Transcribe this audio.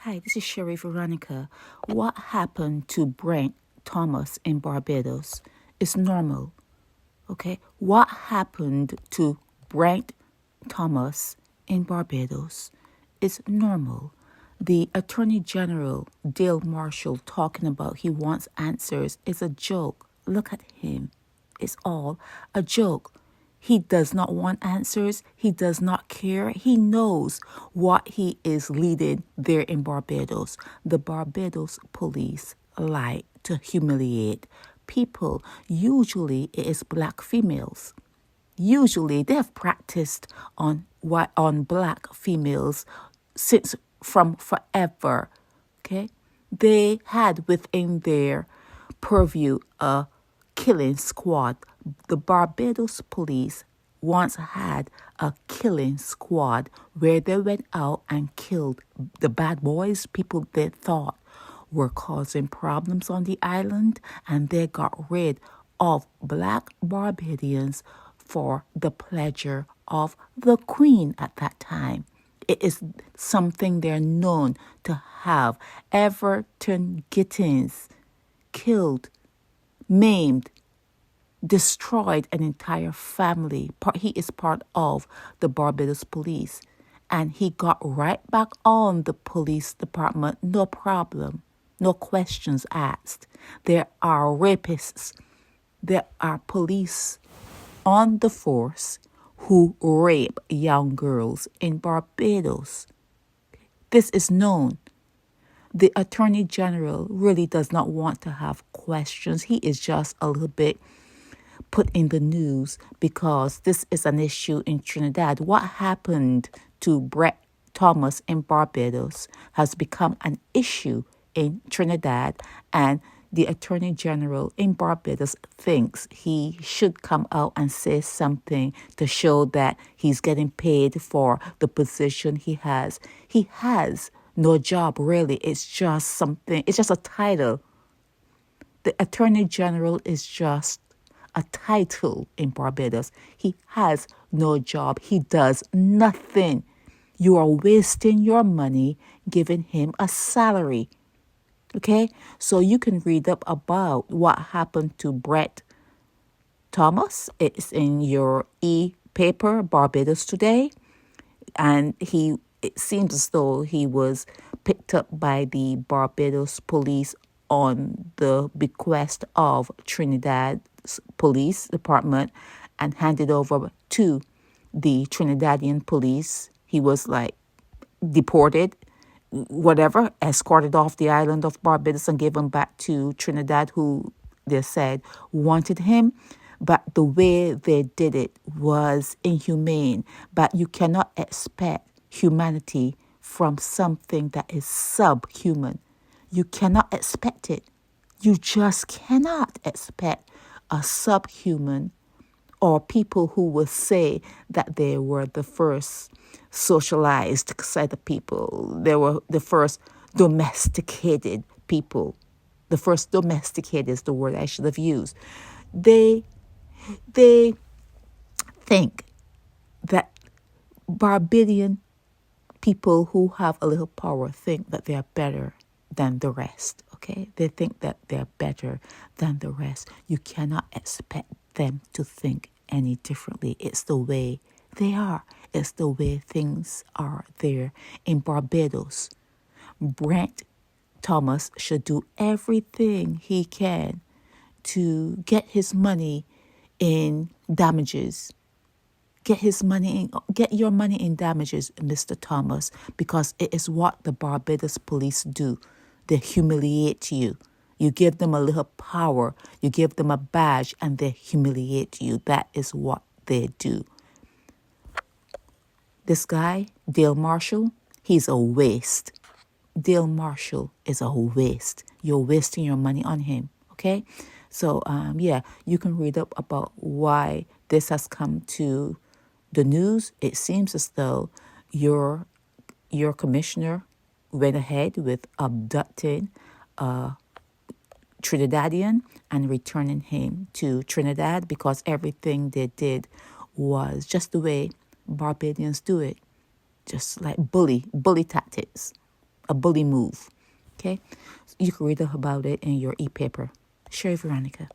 Hi, this is Sherry Veronica. What happened to Brent Thomas in Barbados is normal, okay? What happened to Brent Thomas in Barbados is normal. The Attorney General, Dale Marshall, talking about he wants answers is a joke. Look at him. It's all a joke. He does not want answers. He does not care. He knows what he is leading there in Barbados. The Barbados Police like to humiliate people. Usually it is black females. Usually they have practiced on black females since from forever. Okay? They had within their purview a killing squad. The Barbados Police once had a killing squad where they went out and killed the bad boys, people they thought were causing problems on the island, and they got rid of black Barbadians for the pleasure of the Queen at that time. It is something they're known to have. Everton Gittins killed, maimed, destroyed an entire family. He is part of the Barbados Police. And he got right back on the police department, no problem, no questions asked. There are rapists. There are police on the force who rape young girls in Barbados. This is known. The Attorney General really does not want to have questions. He is just a little bit put in the news because this is an issue in Trinidad. What happened to Brent Thomas in Barbados has become an issue in Trinidad, and the Attorney General in Barbados thinks he should come out and say something to show that he's getting paid for the position he has. He has no job, really. It's just something, it's just a title. The Attorney General is just a title in Barbados. He has no job. He does nothing. You are wasting your money giving him a salary. Okay? So you can read up about what happened to Brent Thomas. It's in your e-paper, Barbados Today. And it seems as though he was picked up by the Barbados Police on the bequest of Trinidad's police department and handed over to the Trinidadian police. He was deported, whatever, escorted off the island of Barbados and given back to Trinidad, who they said wanted him. But the way they did it was inhumane. But you cannot expect humanity from something that is subhuman. You cannot expect it. You just cannot expect a subhuman or people who will say that they were the first socialized set of people. They were the first domesticated people. The first domesticated is the word I should have used. They think that Barbadian people who have a little power think that they are better than the rest, okay? They think that they're better than the rest. You cannot expect them to think any differently. It's the way they are. It's the way things are there in Barbados. Brent Thomas should do everything he can to get his money in damages. Get your money in damages, Mr. Thomas, because it is what the Barbados Police do. They humiliate you. You give them a little power. You give them a badge and they humiliate you. That is what they do. This guy, Dale Marshall, he's a waste. Dale Marshall is a waste. You're wasting your money on him, okay? So, you can read up about why this has come to the news. It seems as though your commissioner went ahead with abducting a Trinidadian and returning him to Trinidad because everything they did was just the way Barbadians do it. Just like bully tactics. a bully move. Okay? You can read about it in your e-paper. Sherry Veronica.